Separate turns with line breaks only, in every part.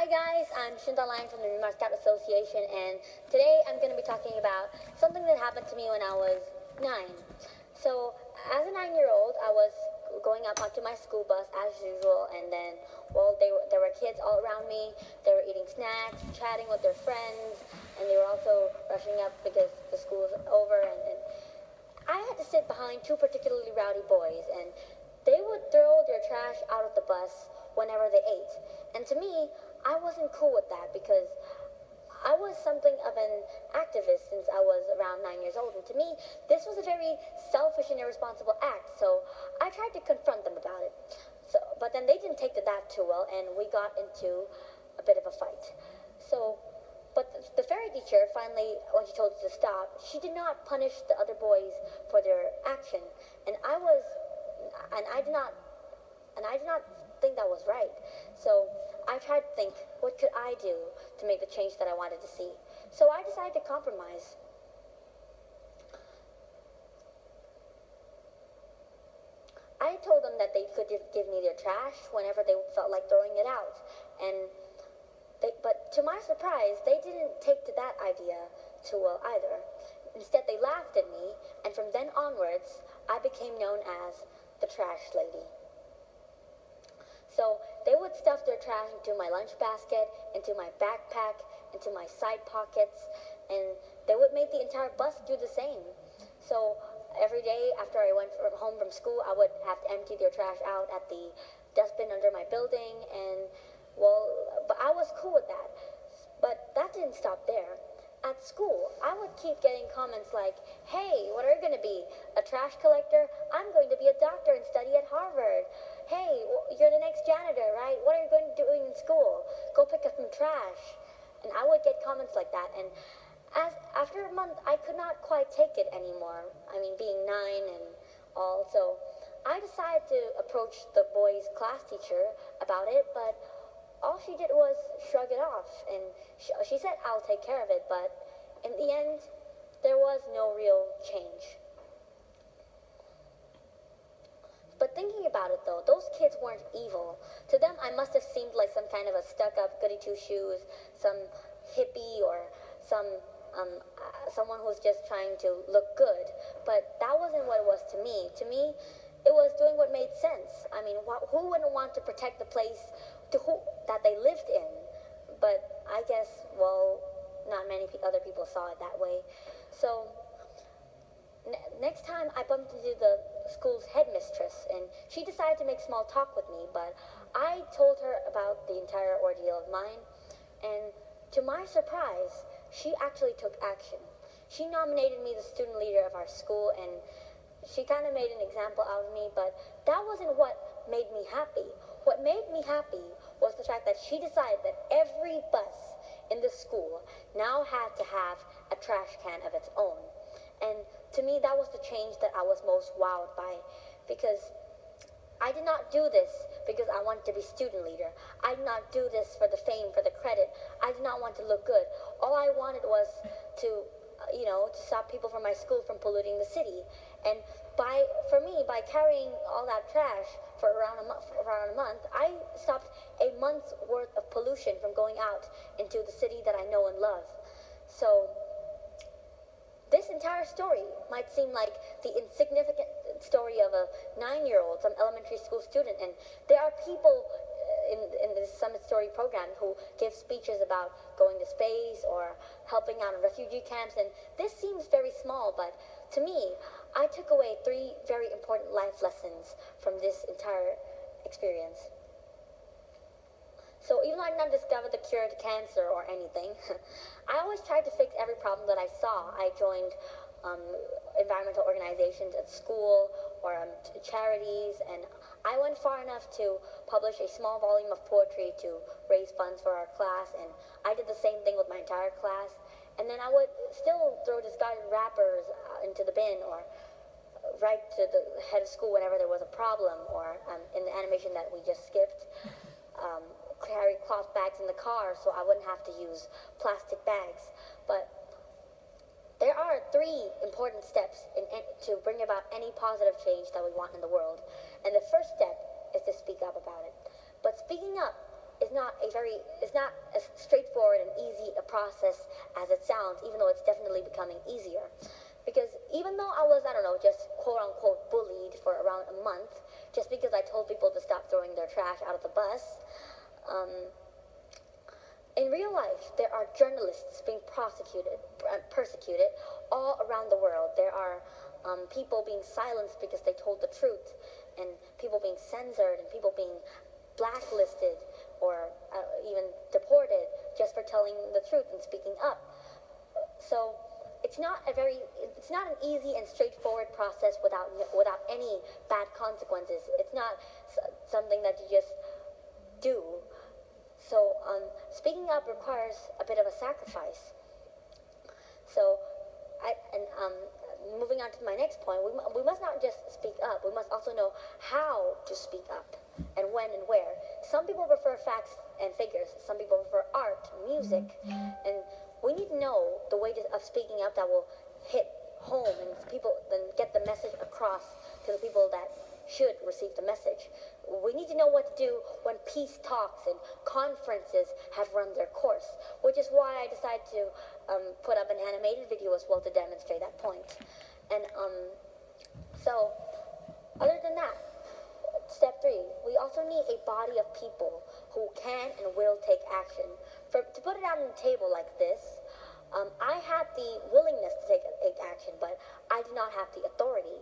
Hi guys, I'm Shin Hlaing from the Myanmar Scout Association, and today I'm going to be talking about something that happened to me when I was 9. So, as a 9-year-old, I was going up onto my school bus as usual, and then, there were kids all around me. They were eating snacks, chatting with their friends, and they were also rushing up because the school was over, and I had to sit behind two particularly rowdy boys, and they would throw their trash out of the bus whenever they ate. And to me, I wasn't cool with that because I was something of an activist since I was around 9 years old. And to me, this was a very selfish and irresponsible act. So I tried to confront them about it. But then they didn't take to that too well, and we got into a bit of a fight. But the fairy teacher finally, when she told us to stop, she did not punish the other boys for their action. And I did not think that was right. So I tried to think, what could I do to make the change that I wanted to see? So I decided to compromise. I told them that they could give me their trash whenever they felt like throwing it out. But to my surprise, they didn't take to that idea too well either. Instead, they laughed at me, and from then onwards, I became known as the trash lady. So they would stuff their trash into my lunch basket, into my backpack, into my side pockets, and they would make the entire bus do the same. So every day after I went home from school, I would have to empty their trash out at the dustbin under my building, but I was cool with that. But that didn't stop there. At school, I would keep getting comments like, hey, what are you going to be? A trash collector? I'm going to be a doctor and study at Harvard. Hey, you're the next janitor, right? What are you going to do in school? Go pick up some trash. And I would get comments like that. And after a month, I could not quite take it anymore. I mean, being 9 and all. So I decided to approach the boys' class teacher about it, but all she did was shrug it off, and she said, I'll take care of it, but in the end, there was no real change. But thinking about it though, those kids weren't evil. To them, I must have seemed like some kind of a stuck-up goody-two-shoes, some hippie, or someone who's just trying to look good. But that wasn't what it was to me. To me, it was doing what made sense. I mean, who wouldn't want to protect the place that they lived in? But I guess, not many other people saw it that way. So next time I bumped into the school's headmistress, and she decided to make small talk with me, but I told her about the entire ordeal of mine, and to my surprise, she actually took action. She nominated me the student leader of our school, and she kind of made an example out of me, but that wasn't what made me happy. What made me happy was the fact that she decided that every bus in the school now had to have a trash can of its own. And to me, that was the change that I was most wowed by, because I did not do this because I wanted to be student leader. I did not do this for the fame, for the credit. I did not want to look good. All I wanted was to stop people from my school from polluting the city. And by carrying all that trash for around a month, I stopped a month's worth of pollution from going out into the city that I know and love. So this entire story might seem like the insignificant story of a 9-year-old, some elementary school student, and there are people in this Summit Story program who give speeches about going to space or helping out in refugee camps, and this seems very small, but to me, I took away 3 very important life lessons from this entire experience. So even though I did not discover the cure to cancer or anything, I always tried to fix every problem that I saw. I joined environmental organizations at school or charities, and I went far enough to publish a small volume of poetry to raise funds for our class, and I did the same thing with my entire class. And then I would still throw discarded wrappers into the bin, or write to the head of school whenever there was a problem, or in the animation that we just skipped, carry cloth bags in the car so I wouldn't have to use plastic bags. But there are 3 important steps to bring about any positive change that we want in the world. And the first step is to speak up about it. But speaking up is not as straightforward and easy a process as it sounds, even though it's definitely becoming easier. Because even though I was, I don't know, just quote unquote bullied for around a month, just because I told people to stop throwing their trash out of the bus, in real life, there are journalists being persecuted all around the world. There are people being silenced because they told the truth, and people being censored, and people being blacklisted or even deported just for telling the truth and speaking up. So it's not an easy and straightforward process without any bad consequences. It's not something that you just do. So speaking up requires a bit of a sacrifice. So moving on to my next point, we must not just speak up, we must also know how to speak up, and when and where. Some people prefer facts and figures, some people prefer art, music, and we need to know the way of speaking up that will hit home and then get the message across to the people that should receive the message. We need to know what to do when peace talks and conferences have run their course, which is why I decided to put up an animated video as well to demonstrate that point. And so, other than that, step 3, we also need a body of people who can and will take action. To put it out on the table like this, I had the willingness to take action, but I did not have the authority.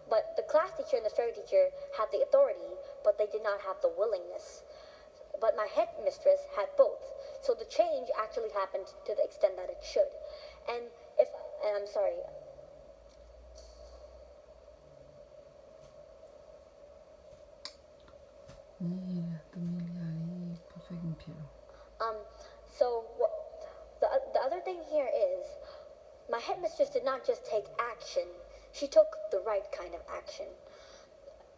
But the class teacher and the fairy teacher had the authority, but they did not have the willingness. But my headmistress had both. So the change actually happened to the extent that it should. And I'm sorry. So the other thing here is, my headmistress did not just take action, she took the right kind of action.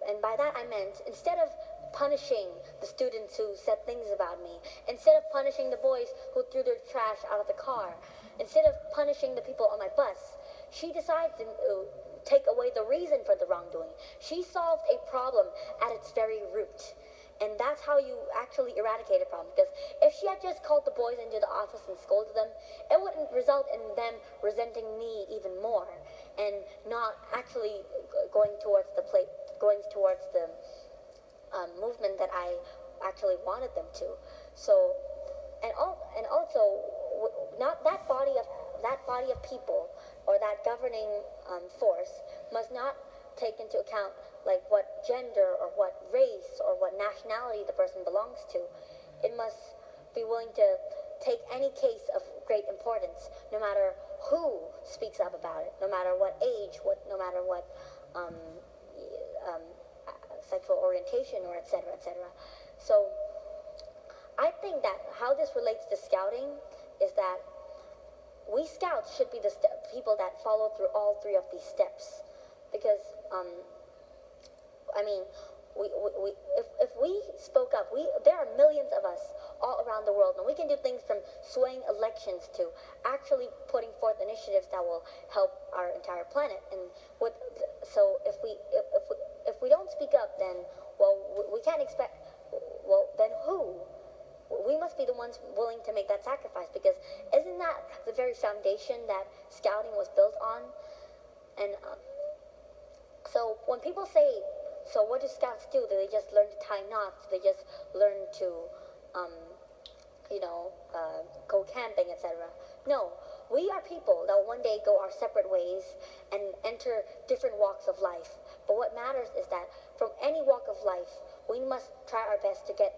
And by that I meant, instead of punishing the students who said things about me, instead of punishing the boys who threw their trash out of the car, instead of punishing the people on my bus, she decided to take away the reason for the wrongdoing. She solved a problem at its very root. And that's how you actually eradicate a problem. Because if she had just called the boys into the office and scolded them, it wouldn't result in them resenting me even more and not actually going towards the movement that I actually wanted them to. So, and also, not that body of people or that governing force must not take into account like what gender or what race or what nationality the person belongs to. It must be willing to take any case of great importance, no matter who speaks up about it, no matter what age, no matter what sexual orientation, or etc., etc. So I think that how this relates to scouting is that we scouts should be the people that follow through all 3 of these steps, because if we spoke up, there are millions of us all around the world, and we can do things from swaying elections to actually putting forth initiatives that will help our entire planet. And so if we don't speak up, then we can't expect. Well, then who? We must be the ones willing to make that sacrifice, because isn't that the very foundation that scouting was built on? And so when people say, so what do scouts do? Do they just learn to tie knots? Do they just learn to, go camping, etc.? No, we are people that one day go our separate ways and enter different walks of life. But what matters is that from any walk of life, we must try our best to get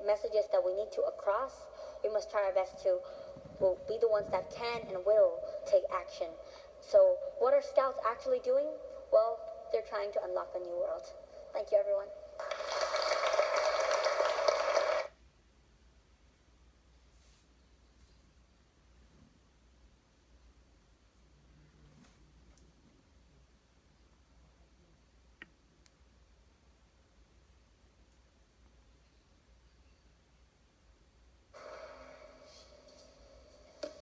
messages that we need to across. We must try our best to be the ones that can and will take action. So what are scouts actually doing? Well, they're trying to unlock a new world. Thank you, everyone.